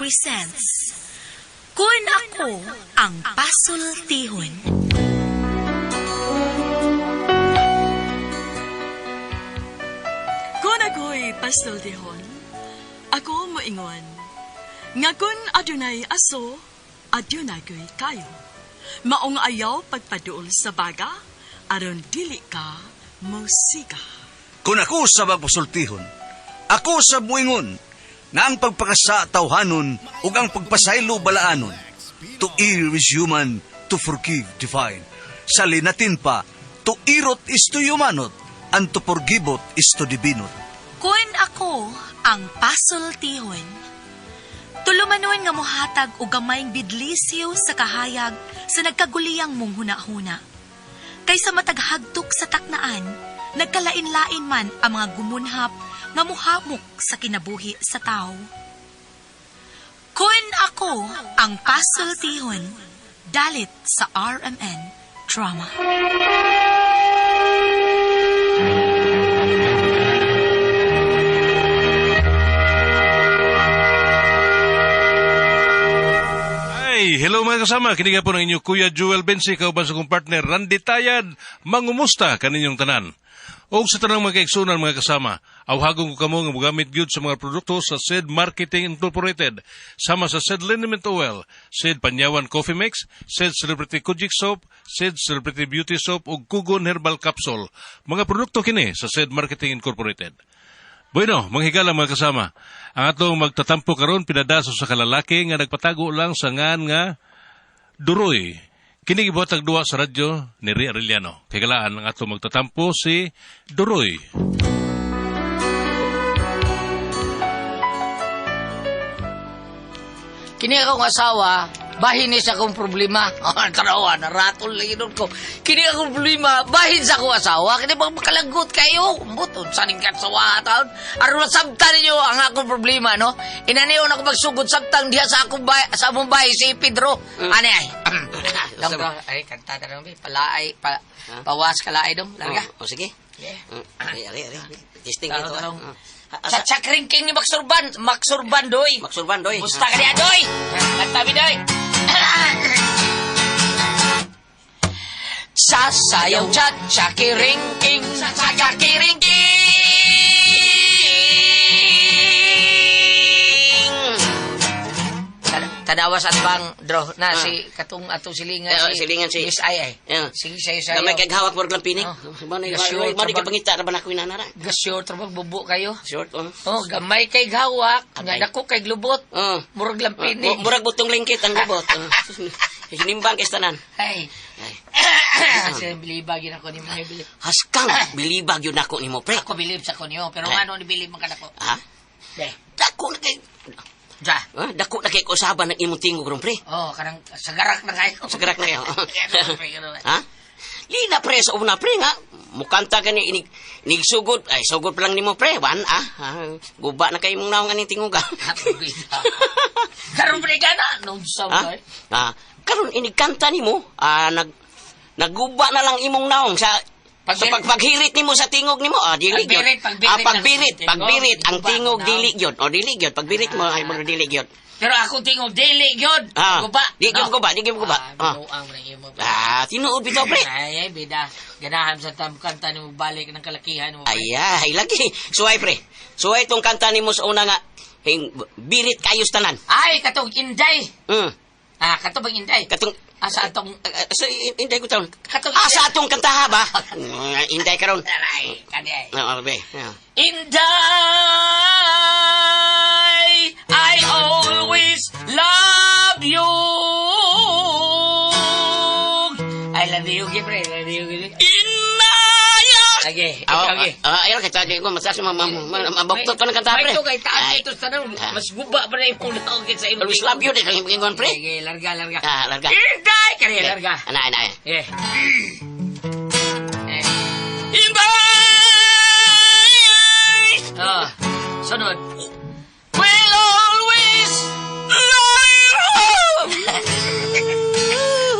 presents Kun Ako Ang Pasultihon. Kun ako'y pasultihon, ako moingon. Nga kun adunay aso, adunay ko'y kayo. Maong ayaw pagpaduol sa baga, aron dili ka musika. Kung ako sa magpasultihon, ako sa muingon, nga ang pagpakasa tawhanon ug ang pagpasaylo balaanon. To err is human, to forgive divine. Sa linatin pa, to irot is to humanot, and to forgivot is to divinot. Kun Ako Ang Pasultihon. Tulumanon nga mohatag og gamayng bidlisyo sa kahayag sa nagkaguliyang mong huna-huna. Kaysa mataghagtok sa taknaan, nagkalain-lain man ang mga gumunhap nga muhamok sa kinabuhi sa tao. Kun Ako Ang Pasultihon, dalit sa RMN Drama. Hello mga kasama, kiniga po ng inyong Kuya Joel Bensi, kauban sa kong partner Randy Tayad, mangumusta kaninyong tanan. O sa tanang mga kaigsunan mga kasama, awhagong ko kamo nga mugamit gyud sa mga produkto sa SED Marketing Incorporated, sama sa SED Liniment Oil, SED Panyawan Coffee Mix, SED Celebrity Kojic Soap, SED Celebrity Beauty Soap ug Kugon Herbal Capsule. Mga produkto kini sa SED Marketing Incorporated. Bueno, manghigala mga kasama. Ang atong magtatampo karon pinadaso sa kalalaki nga nagpatago lang sa ngan nga Duroy. Kini gibuhat duwa sa radyo ni Ria Arellano. Kay galaan ang atong magtatampo si Duroy. Kini akong asawa, bahin ni sa akong problema. Tarawa, naratol lagi doon ko. Kini akong problema, bahin sa akong asawa. Kini bang makalagot kayo? Buton, saning katsawa taon. Aron sabta ninyo ang akong problema, no? Inaniyon ako magsugod sabtang diha sa akong sa among bahay si Pedro. Ani ay. Ay, kanta na lang, palaay, pawas kalaay dong. Larga. O sige. Yeah. Ari. Testing ito. Sa chakringking ni Maksurban, doy. Maksurban, doy. Musta ka niya, doy? Nagtabi, doy. Sasayaw chat, chakiringking, chakiringking. Tadawas at bang, Dro, na si katong atong silingan silingan si Miss Ay. Sige sayo. May kaghawak mo lampinik. Mani ka pangita na ba na ko inanara? Ga-short ra bubo kayo. Short, Oh, gamay kay hawak, nga dako kay glubot. Murag lampinik. Murag butong lingkit ang glubot. Hinimbang kay tanan. Ay. Kasi bilibag yun ako ni mo. Haskang bilibag yun ako ni mo, pre. Ako bilib sa kunyo, pero ano ni bilib man ka dako? Ha? Dako na kay... Ja. Dako na kay kusaban ng imong tingog ron, pre. Oh, kanang sagarak na kayo. Sagarak na kayo. Ha? Lina, pre, sa una, pre, nga. Mukanta ka ni sugod. Ay, sugod pa lang ni mo, pre. Guba na kayo mong naong aning tingog, ha? Karon pre ka na. Nung sabay. Karon inigkanta ni mo, nagguba na lang imong naong sa paghirit nimo sa tingog nimo, dili gyud. Pagbirit, ang tingog dili gyud. O dili gyud, pagbirit mo ay mo dili gyud. Pero ako tingog dili gyud. Guba. Di gyud guba. Tinuod bitaw, pre. Ay, bida. Ganahan sa kanta nimo balik ng kalakihan mo. Ay lagi. Suway, pre. Suway tong kanta nimo sa una nga birit kayos tanan. Ay, katong Inday. Katong bang Inday? Katong sa atong so Inday ko taon. Sa atong kantaha ba? Inday karon. Ay, kani. Inday, I always love you. I love you, Gibre. I love you. Inaya. Okay. Ayaw kita di ko masas mabuktot ka ng kanta, pre. Ito kay taas ito sa mas guba pa na yung sa imo. Always love you, di kang ingon, pre. Okay, larga. Larga. Inday, kani larga. Ana. Yeah. Inday. Sunod. Will always love you.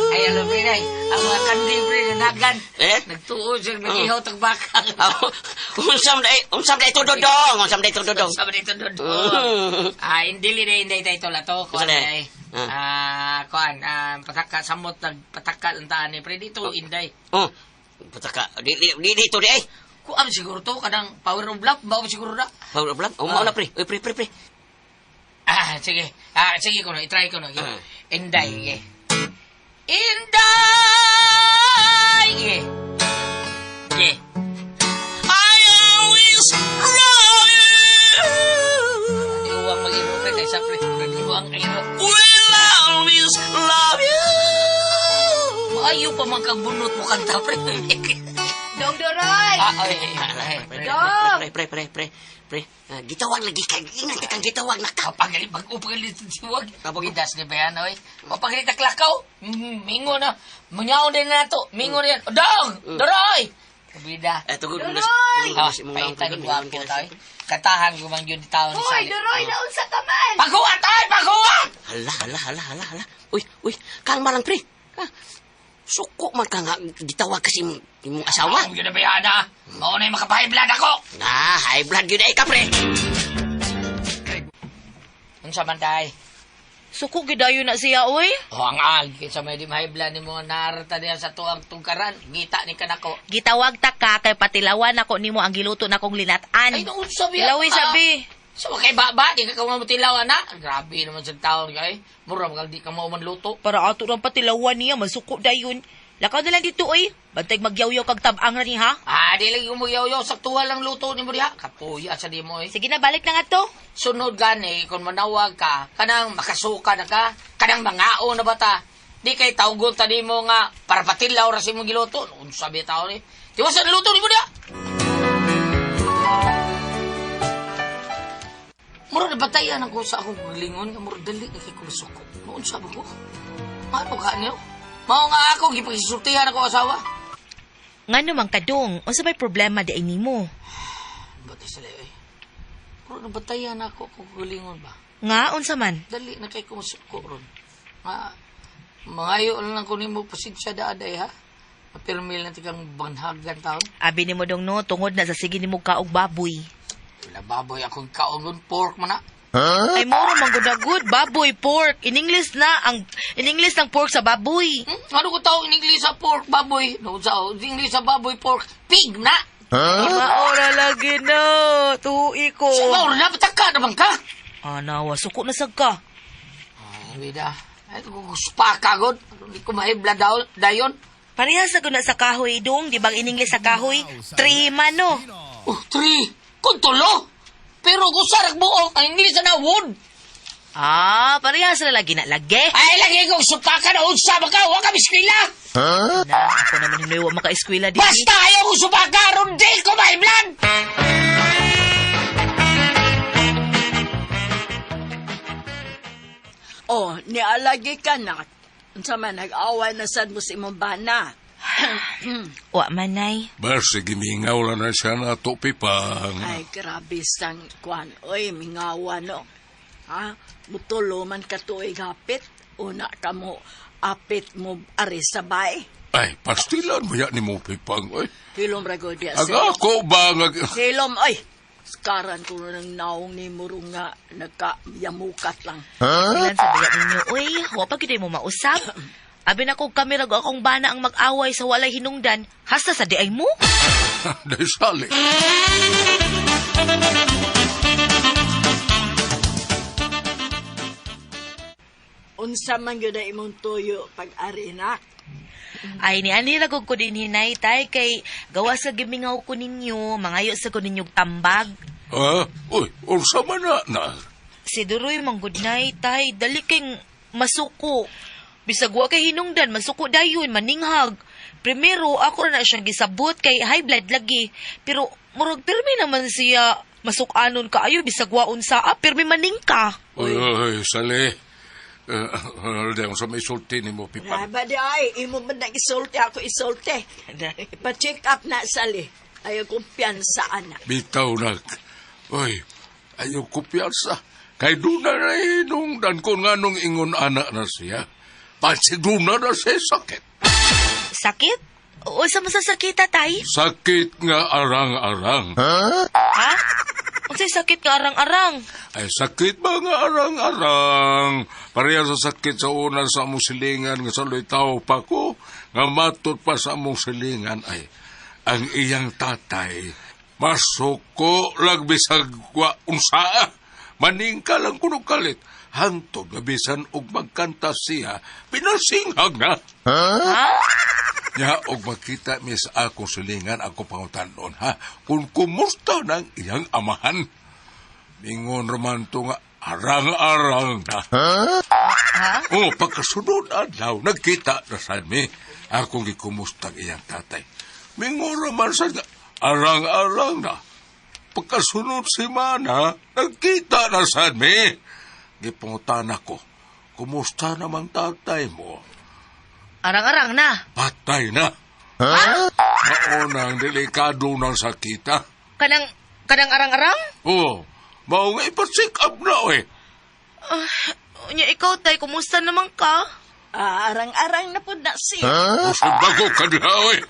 Ay, alam mo, Inday. Ang mga kandi, pre, na banhagan. Eh? Nagtuo siya, nag-ihaw tagbaka. Unsam day to dodong. Sama dito doon. Hindi tayo lato. Kuan Usa day? ay. Kuan, pataka, samot, nagpataka lang taan ni. Pero dito, inday. Oh. Pataka. Dito di ay. Kuan siguro to, kadang power of love, bawa siguro na. Power of love? Mao na pre. Uy, pre. Sige. Sige ko no, itry ko no. Inday, Inday! Yeah. I always love you! Iwang mag-iro, pre, kaysa pre. Iwang iro. Will always love you! Maayo pa magkabunot mo kanta, pre. Dong Doroy! Pre. Gitawag lagi kay ingat kang gitawag na ka. Pagalit, pag-upagalit siwag. Idas ni Bayan, oy. Pagalit na klakaw. Mingo na. Munyaw din na to. Mingo din. Dong! Doroy! Kabida. Tugod mo Paitan ni Wang po tayo. Katahan ko mang yun di tao ni Sally. Doroy, naunsa ka man! Paghuwat tayo! Paghuwat! Hala. Uy, kalma lang pre. Suko man ka nga gitawag kasi imong asawa. Yun na Bayan ha. Mauna yung makapahay blood ako. High blood yun ay ka pre. Ano sa man tayo? Suko gidayo na siya, oy. Ang agi sa may di mahay blood ni mga narata niya sa tuang tungkaran. Gita ni kanako. Gitawag ta ka kay patilawan ako nimo ang giluto na kong linat-an. Ay, noon sabi Ilawi sabi. So, kay baba, di ka kamamutilaw, anak. Grabe naman sa taon, kay. Mura, magal di ka maumanluto. Para ato ng patilawan niya, masuko dayon. Lakaw na lang dito, oy. Bantay magyaw-yaw kag tabang na ni, ha? Di lagi umuyaw-yaw. Saktuwa lang luto ni mo diha. Kapuya sa di mo, eh. Sige na, balik na nga to. Sunod gani, kung manawag ka, kanang makasuka na ka, kanang mangao na bata. Di kay tawgon ta di mo nga, para patilaw rasi mo giluto. Kung sabi tao ni, di mo sa luto ni mo diha. Mura na batayan ako sa akong lingon, mura dali na kay kumasuko. Noon sabi ko, ano ka niyo? Mao nga ako, gipagsultihan ako asawa. Nga naman kadong, unsa may problema di ay nimo? Batay sila eh. Mura na batayan ako kung lingon ba? Nga, unsa man? Dali na kay kumasuko ron. Mangayo lang ko nimo pasensya daaday ha. Mapirmil na tikang banhagan taon. Abi nimo dong no, tungod na sa sige nimo kaog baboy. Wala baboy akong kaungon pork man na. Ay mo man good baboy pork. In English ng pork sa baboy. Ano ko tao in English sa pork baboy? No, sa English sa baboy pork pig na. Maora lagi na. Tuwi ko. Sa maura na pataka naman ka. Nawa, suko na sag ka. Bida. Ay, guspa ka god. Hindi ko mahibla dayon. Parehas na na sa kahoy dong, di bang in English sa kahoy? 3 man no. 3. Kung tulo. Pero kung sarag buong, ang English na wood. Parehas na lagi na lagi. Ay, lagi kong supa ka na unsa ba ka? Huwag ka biskwila. Na, ako naman hinuwa maka-eskwela din. Basta ayaw kong supa ka, ron di ko mahiblan. Nialagi ka na. Unsa man nag-away na sad mo si imong bana. Wa manay. Basta gimingaw lang na siya na to, Pipang. Ay, grabe sang kwan. Oy, mingawa no. Mutulo man ka tuig hapit. Una ka mo, apit mo ari sabay. Ay, pastilan mo yan ni mo, Pipang. Ay, Hilom rago diya aga ko ba nga... Hilom, oy. Karan ko nang naong ni Murong nga nagkayamukat lang. Ilan sa bayan ninyo, uy, wa pa gid mo mausap. Abi na kong kami rago akong bana ang mag-away sa walay hinungdan, hasta sa diay mo. Dahil sali. Unsa man gyud imong tuyo pag-arinak? Ay, ni ani ragog ko din hinay, tay, kay gawas sa gimingaw ko ninyo, mangayo sa ko ninyong tambag. Uy, unsa man na? Si Duroy, manggod nay, tay, dali kay masuko. Bisag wa kay hinungdan, masuko dayon, maninghag. Primero, ako na siyang gisabot kay high blood lagi. Pero, murag pirmi naman siya masukanon ka ayo, bisag wa unsa, pirmi maning ka. Uy, sali. Dahil sa may sulti ni mo, Pipang. Ba di ay, imo man nag-isulti, ako isulti. Ipa-check up na sali. Ayaw kumpiyansa, anak. Bitaw na. Uy, ayaw ko piyansa. Kay doon na hinungdan ko nga nung ingon anak na siya. Pansi doon na siya sakit. Sakit? O sa masasakita, tay? Sakit nga arang-arang. Ha? Unsay sakit nga arang-arang? Ay sakit ba nga arang-arang? Pareha sa sakit sa una sa among silingan nga sa tao pa ko, nga matot pa sa among silingan ay ang iyang tatay. Masuko lang bisag wa unsa. Maningka lang kuno kalit. Hantod nga bisan og magkanta siya, pinasinghag na. Ya, og makita mi sa akong silingan, ako pangutanon, ha? Kung kumusta ng iyang amahan. Mingon raman to nga, arang-arang na. O, pagkasunod adlaw, nagkita na sa mi. Akong gikumusta ang iyang tatay. Mingon raman sa nga, arang-arang na. Pagkasunod si Mana, nagkita na sa mi. Gipangutan ako, kumusta namang tatay mo? Arang-arang na. Patay na. Maunang delikado ng sakita. Kanang arang-arang? Oo, mao nga ipa-check up na eh. Unya ikaw, tay, kumusta naman ka? Arang-arang na po na siya. Usod bago ka diha eh.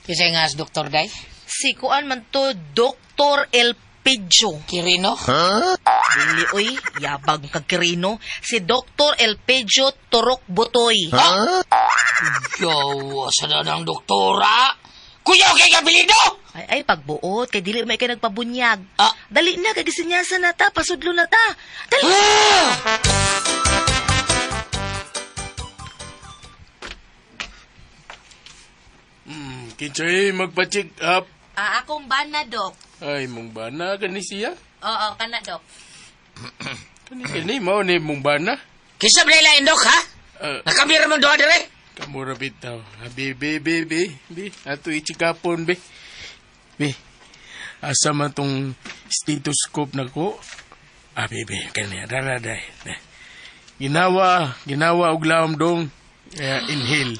Kisay nga si Dr. Day? Si kuan man to, Dr. Elpidio. Kirino? Dili, oy, yabag kag Kirino. Si Dr. Elpidio Turok Butoy. Yo, asa na ng doktora? Kuya, kay Gabilido! Ay, pagbuot, kay dili may kay nagpabunyag. Ah. Dali na, kay gisinyasan na ta, pasudlo na ta. Dali! Kinsay magpa-check up. Akong bana, Dok. Ay, mong bana kani siya? Oo, kana, Dok. Kani mao ni mong bana. Kisa ba nila indok, ha? Nakamira mo doon, dire? Kamura bitaw. Be. Ato i-check-upon, be. Be, asa man tong stethoscope na ko? Be, kani, daraday. Ginawa og lawom dong. Inhale.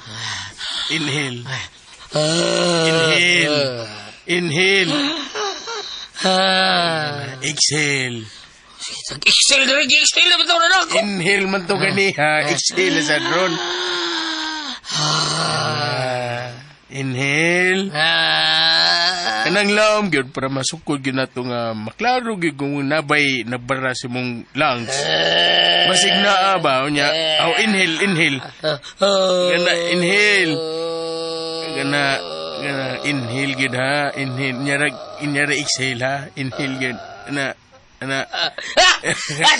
Inhale. Exhale. Excel dire, excel na bitaw na ako. Inhale man to ganiha. Exhale sa drone. Inhale. Kanang lawom gyud para masukod gyud nato nga maklaro gyud kung nabay nabara si mong lungs. Basig naa ba unya? Inhale. Gana inhale. Gana inhale gyud ha. Inhale nyara exhale ha. Inhale gyud.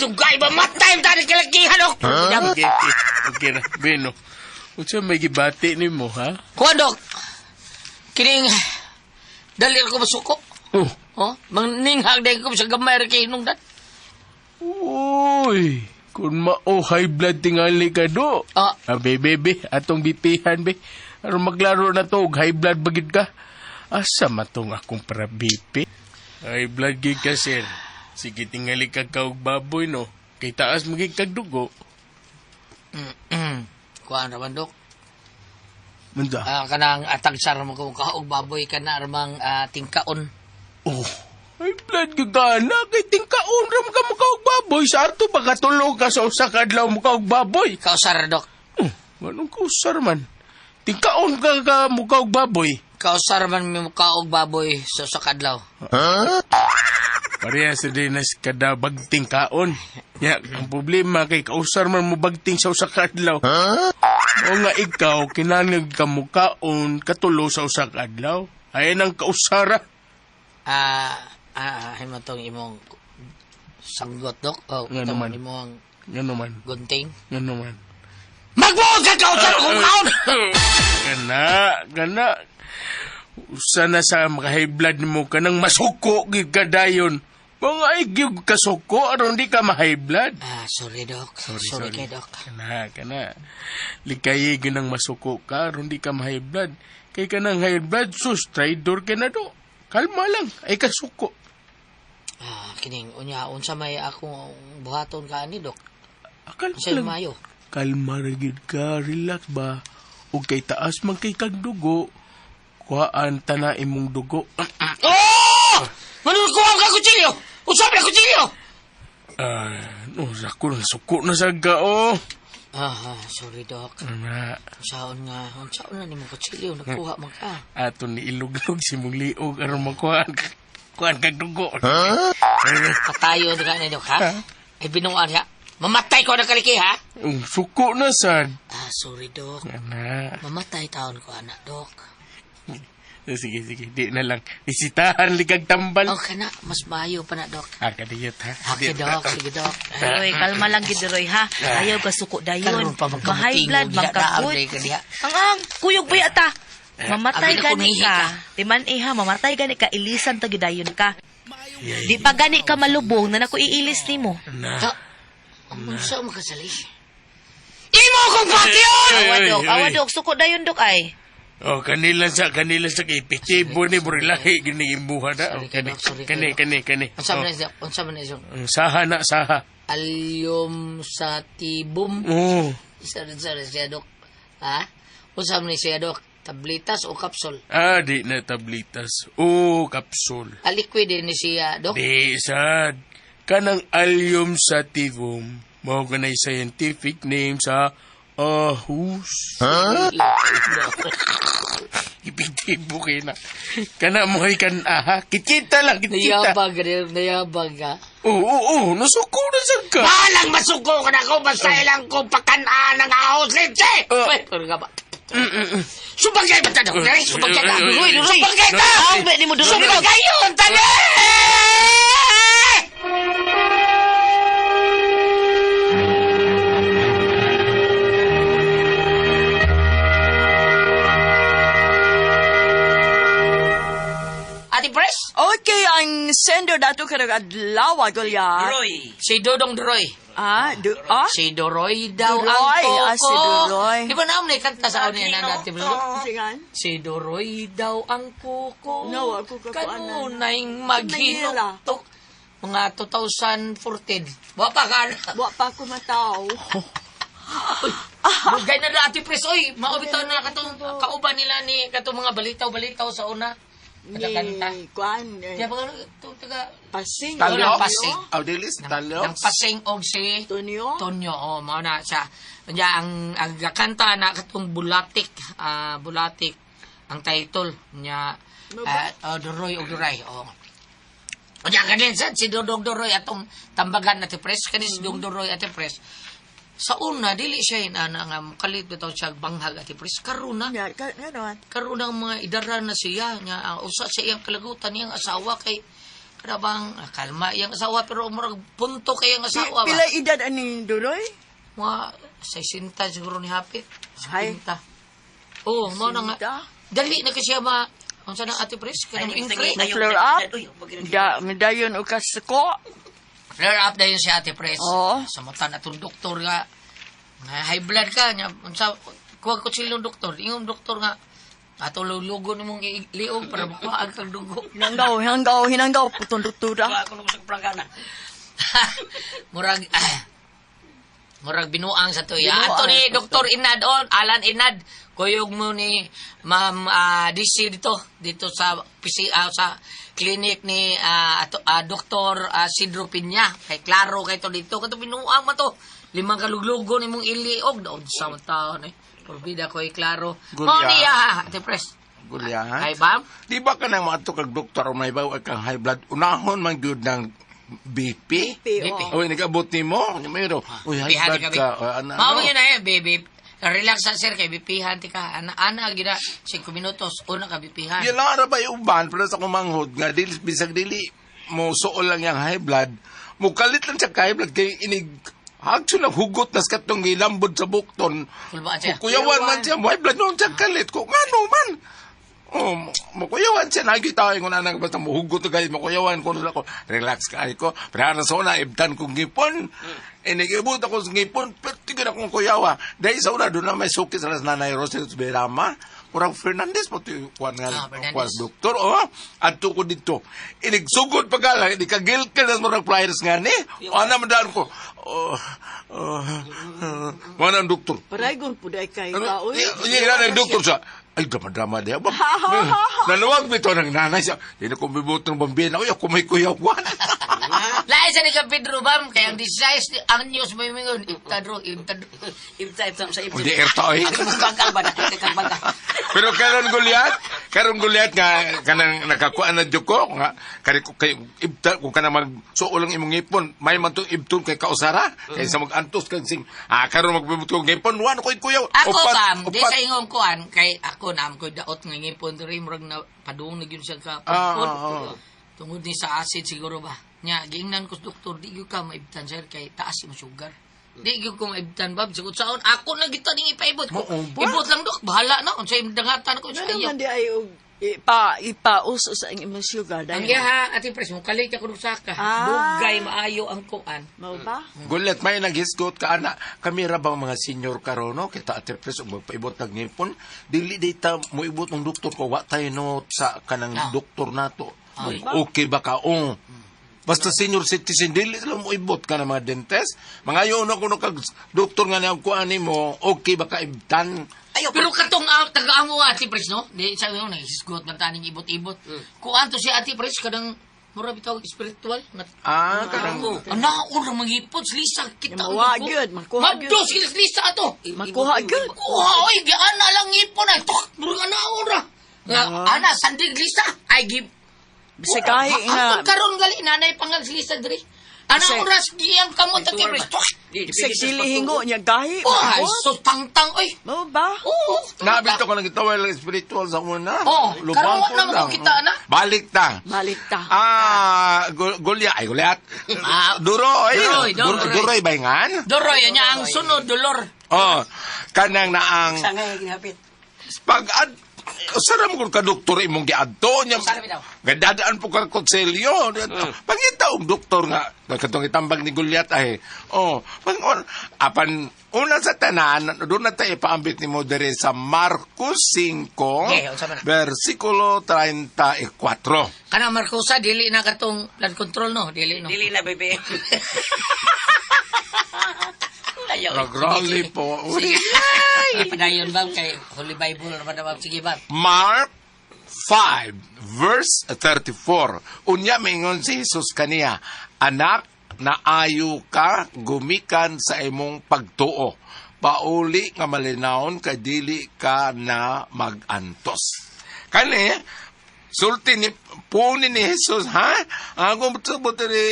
Sugay ba matay tadi kalakihan ok. Okay na. Beno. Unsa may gibati nimo ha? Kuha, Dok. Kining dali ako masuko. Mangninghag dahil ko sa gamay rin kayo nung dat. Uy, kung high blood tingali ka do. Bebe, atong bipihan, be. Aron maglaro na to, high blood bagid ka. Asa matong akong para BP? High blood gid ka, sir. Sige, tingali ka kaog baboy, no? Kay taas magig kag dugo. Kuha naman, Dok. Manda? Kanang atagsar mo kung kaog baboy ka na armang tingkaon. Oh, high blood gid ka na. Kay tingkaon ram ka makaog baboy. Sa ato pagkatulog ka sa usa ka adlaw makaog baboy. Kausar, Dok. Anong kausar man? Tingkaon ka makaog baboy. Kausar man mi kaog baboy sa sakadlaw. Pareha sa dinas kada bagting kaon. Ya, ang problema kay kausar man mo bagting sa usa ka adlaw. O nga ikaw kinahanglan ka mo kaon katulo sa usa ka adlaw. Ay nang kausara. Himatong imong sanggot, Dok. Nga naman. Imong Nga naman. gunting. Nga naman. Magbuod ka kausar kung kaon! Kana. Usa na sa maka-high blood mo ka nang masuko gid ka dayon. Mga igyug ka suko aron di ka ma-high blood. Sorry, Dok. Sorry kay Dok. Kana. Likay gyud nang masuko ka aron di ka ma-high blood. Kay ka nang high blood sus traidor ka na do. Kalma lang ay kasuko. Kining unsa may akong buhaton ka ani, Dok? Kalma Sa lang. Mayo. Kalma ra gyud ka, relax ba. Ug kay taas man kay kag dugo. Kuhaan ta na imong dugo. Manun ko ang kutsilyo! Usap na kutsilyo! Ako na suko na sa gao. Sorry, Dok. Ana, Unsaon na ni mo kutsilyo, nakuha mo ka. ato ni iluglog si mong liog aron makuhaan kuhaan kag dugo. Patayo ka na, Dok, ha? Ay, binuan, ha? Mamatay ko na kaliki, ha? Suko na sad. Sorry, Dok. Ana, Mamatay taon ko, anak, Dok. sige, di na lang. Isitahan ligag tambal. Okay na, mas mayo pa na, Dok. Kadiyot ha. Okay, Dok. Sige, Dok. Roy, kalma lang gid Roy ha. Ayaw ka suko dayon. Karoon pa Ma-high blood, magkagud. kadiha. Ang kuyog ba ta? Mamatay Abi na gani kumihi ka. ka. Timan ha, mamatay gani ka, ilisan ta gidayon ka. Di pa gani ka malubong na naku iilis nimo. Ang sa makasali. Imo kong patyon! Awadok, suko dayon dok ay. Kanila sa epektibo ni Burilahi gini imbuha na. Sorry, Kani. Unsa man na isong Saha na, saha. alyom sa tibum. Oh. Isa siya, Dok. Ha? Unsa man ni siya, Dok? Tablitas o kapsul? Di na tablitas. O kapsul. Liquid ni siya, Dok? Di sad. Kanang allium sativum. Mao ganay scientific name sa ahus. Epektibo kay na. Kana mo kan Kita lang, kita. Nayabag ka. Oo, nasuko na sad ka. Balang masuko ka na ko, basta ilang ko pakanaan ng ahos, Lindsay! Pero ka ba? Subagay ba tayo? Subagay ka! Subagay ka! Subagay yun! Tali! Ate Pres? Okay, ang sender dato ka nag-adlaw, Gulya. Si Dodong Doroy. Si Doroy daw Doroy, ang si Doroy. Di ba naman kanta sa kanya na natin? Singan? Si Doroy daw ang kuko. No, ako kakuanan. Kanunay maghinutok. Mga 2014. Wa pa ka. Wa pa ko mataw. Bugay na na Ate Pres. Oy, maubitaw na katong kauban nila ni katong mga balitaw-balitaw sa una. Kanta. Kuan. Kaya ba taga Pasing. Talyo. Pasing. Audilis, talyo. Ng Pasing og si Tonyo. Tonyo, mao na siya. Kanya ang kanta na katong Bulatik, Bulatik ang title niya Doroy og Duray. Kanya kanin si Dodong Doroy atong tambagan na Pres, kani si Dodong Doroy at Pres. Sa una dili siya nga kalit bitaw siya banghag at Pres karuna. Ganon. Karuna ang mga idara na siya nya usa sa iyang kalagutan niyang asawa kay karabang kalma iyang asawa pero murag punto kay iyang asawa ba. Pila edad ani Duroy? Mga 60 siguro ni hapit. Hay. 60. Mo na nga. Dali na kasi ma unsa na Ate Pres kanang increase. Na-flare up? Medayon o kasuko? Flare up dayon si Ate Pres. Oo. Sa mata na tong doktor nga high blood ka nya unsa kuwag ko silong doktor. Ingong doktor nga ato lugo nimong liog para makuha ang dugo. Hinanggaw, putong doktora. Ako nung sa prangana. Murag binuang sa to. Ya. Ato ni Dr. Inad Alan Inad. Kuyog mo ni Ma'am DC dito sa PCA sa clinic ni Dr. Sidro Piña. Kay klaro kay to dito. Kato binuang man to. 5 kaluglugo ni mong iliog. Doon sa taon Porbida ko klaro. Mo niya, Ate Pres. Gulyahan. Ay, Bam? Di ba ka nang maato kag doktor o may bawa kang high blood? Unahon man gyud ng BP? BP. O, nag-abot ni mo? Mayro. Uy, high Bihani blood ka, ka. Mao yun na baby. Relax sa sir kay bipihan ti ka. Ana gina 5 minutos una ka bipihan. Yan lang ra ba yung uban para sa kumanghod nga dili bisag dili mo suol lang yung high blood. Mukalit lang sa high blood kay inig Agso lang hugot nas katong gilambod sa bukton. Kulbaan siya. Kuyawan man siya, high blood noon siya kalit ko. Ngano man? Makuyawan siya, nakikita ko na basta mahugot na guys, makuyawan ko na ako, relax ka ko, pero sa una, ibtan kong ngipon, inigibot ako sa ngipon, tigil akong kuyawa, dahil sa una, doon na may suki sa nanay Rosel Berama, kurang Fernandez, pati kuwan nga, kuwan doktor, adto ko dito, inigsugod pagala, inikagil ka na murang flyers nga ni, ana madaan ko, mana ang doktor? Paraygon po dahil kayo. Yung doktor siya, ay, drama-drama diya ba? Naluwag bito ng nanay siya. Hindi na kong bibot ng bambina. Uy, ako may kuyawan. Lain sa ni ka Pedro Bam, kaya ang 16 ang news may mingon, ibtadro. Ibta sa ibta. Hindi erto eh. Bagal ba nakikang bagal. Pero karon Goliath nga kanang nakakuan na jud ko nga kay ibta kung kana magsuol ang imong ngipon, may man tong ibton kay kausara kaysa mag-antos kag sing karon magbibut ko ngipon, wan ko kuyaw. Ako Bam, di sa ingong kuan kay ako na ko daot nga ngipon diri murag na padung na gyud siya ka pagpod. Tungod ni sa acid siguro ba. Nya giingnan ko sa doktor di gyud ka maibtan sir kay taas imong sugar. Di gyud ko maibtan bab sigud saon ako na gito ning ipaibot ko. Ibot lang dok, bahala na unsay dangatan ko sa Ano iya. man di ay ipauso sa imong sugar Ang dahil. iya ha, ati pres, mong kalit ka kung saka. Ah. Dugay maayo ang kuan. Mao ba? Goliath may naghisgot ka ana. Kami ra bang mga senior karon no kita ate pres ug magpaibot ng ngipon, dili data mo ibot ng doktor ko wa tayo no sa kanang doktor nato. Okay ba ka? Basta senior citizen, dili sila mo ibot ka ng mga dentist. Mga yun ako no kag doktor nga niyang kuan mo, okay ba ka ibtan? Ayo, Pero katong taga-amo ati pres, no? Di sa iyo, nagisgot man taning ibot-ibot. Kuan to si ati pres, kadang mura bitaw spiritual. Kanang Naon ra mangipod, lisa kita. Mawa gyud, makuha gyud. Mabdo sila lisa ato. Makuha gyud. Kuha, oy, gaan na lang ipon ay. Tok, murag naon ra. Ana, sandig lisa. Ay, give. Sa kahit nga, Ang karon gali nanay pangal lisa diri. Ana Sa- oras giyang kamot ati pres. sa dilihingo niya gahi. Ay, so tangtang oy. Mao ba? Oo. nabito ko nang gitawal spiritual sa una. Oo, karon na mo kita na. Balik ta. Balik ta. Goliath. Duroy. Duroy. Duroy bayngan. Doroy nya ang sunod dolor. Oh, kanang naang sa ngay ginhapit. pag saram kung ka doktor imong giadto nya. Sara bitaw. Gadadaan po ka konselyo. Pangita og doktor nga katong itambag ni Goliath ay. Apan una sa tanan doon na tayo ipaambit ni mo dere sa Marcos 5 unsa man? versikulo 34. Kana Marcosa dili na katong blood control no, dili no. Dili na bebe. Ayaw. Nagrally po. Sige. Ipadayon ba kay Holy Bible naman ba sige ba? Mark 5 verse 34. Unya mingon si Jesus kaniya, anak, naayo ka gumikan sa imong pagtuo. Pauli nga malinawon kay dili ka na magantos. Kani sulti ni punin ni Jesus ha? Ang subot ni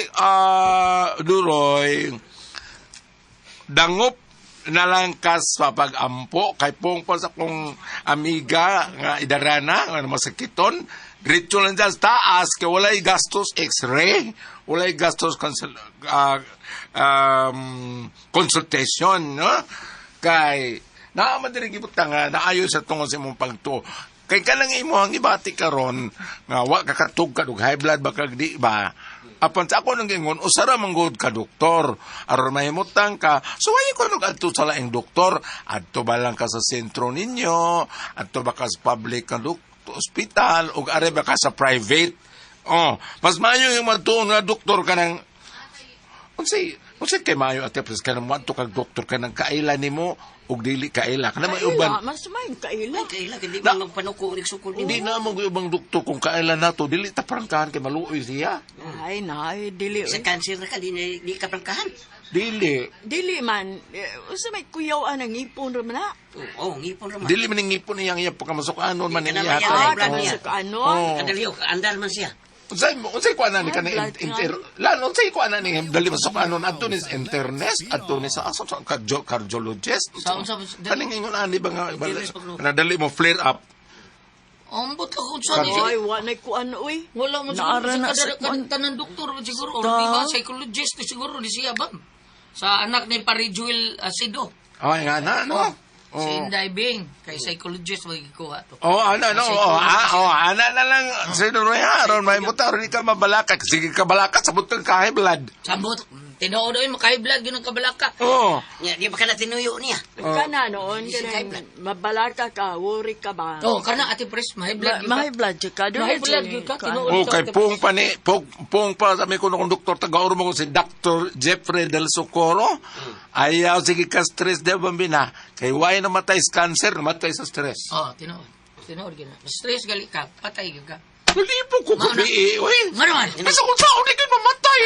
Duroy dangop nalangkas sa pag-ampo kay pong pa sa kong amiga nga idarana nga masakiton diretso lang dyan sa taas kay walay gastos x-ray walay gastos consultation no kay naaman din gibutang nga naayo sa tungod sa imong pagtuo kay kanang imo ang ibati karon nga wa ka katug ka og high blood baka di ba apan sa ako nang gingon usara manggod ka doktor aron mahimutang ka so why ko nag adto sa laing doktor adto ba lang ka sa sentro ninyo adto ba ka sa public ka hospital o are ba ka sa private mas maayo yung madtuon nga doktor ka ng unsay kay maayo ate pres ka nang madto kag doktor ka nang kaila nimo og dili kaila kana may uban Mas may kaila. Kailan hindi mo magpanuko ug sukol hindi na mo ubang doktor kung kaila nato dili ta prangkahan kay maluoy siya Ay, dili. sa cancer ka di ka prangkahan. dili Dili man. Usa may kuyaw ang ipon ra man na. Oh, ngipon ra man. Dili man ngipon niyang iya pagkamasukanon man Hindi ka niya. naman yan, Kaya niya. sa ano? Kadali andal man siya. Unsay ko ana ni kana lalo unsay ko ana ni dali masukanon adto ni internist adto ni sa aso sa cardiologist. Sa Kaning ingon ani ba nga nadali mo flare up. Ambot ka kung saan Ay, wanay ko ano, uy. wala mo Naara siguro na sa sa tanan doktor siguro or di ba psychologist siguro di siya ba? Sa anak ni Pari Jewel Asido. Ay nga na no. Si Inday Bing, kay psychologist magikuha to. Ana na lang siguro ya aron may muta aron ka mabalakat sige ka balakat sa butang ka high blood. Sambot, tinuod oy makahiblad yun ang kabalaka. Nya di ba kana tinuyo niya. Kana noon, kanang mabalaka ka, worry ka ba? Oh, kana ati pres mahiblad yun. Mahay blood ka. Mahiblad yun ka, tinuod Kay pung pa sa may kunong doktor taga-uro mo si Dr. Jeffrey Del Socorro. Ayaw sige ka stress de bambina. Kay why namatay sa cancer, namatay sa stress. Oh, tinuod. Tinuod gina. Stress gali ka, patay gyud ka. Malipo ko kabi, oy. Nga naman. Asa kung tao di kayo mamatay.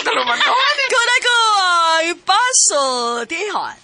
Dalaman ko. Kung ako ay puzzle, tihon.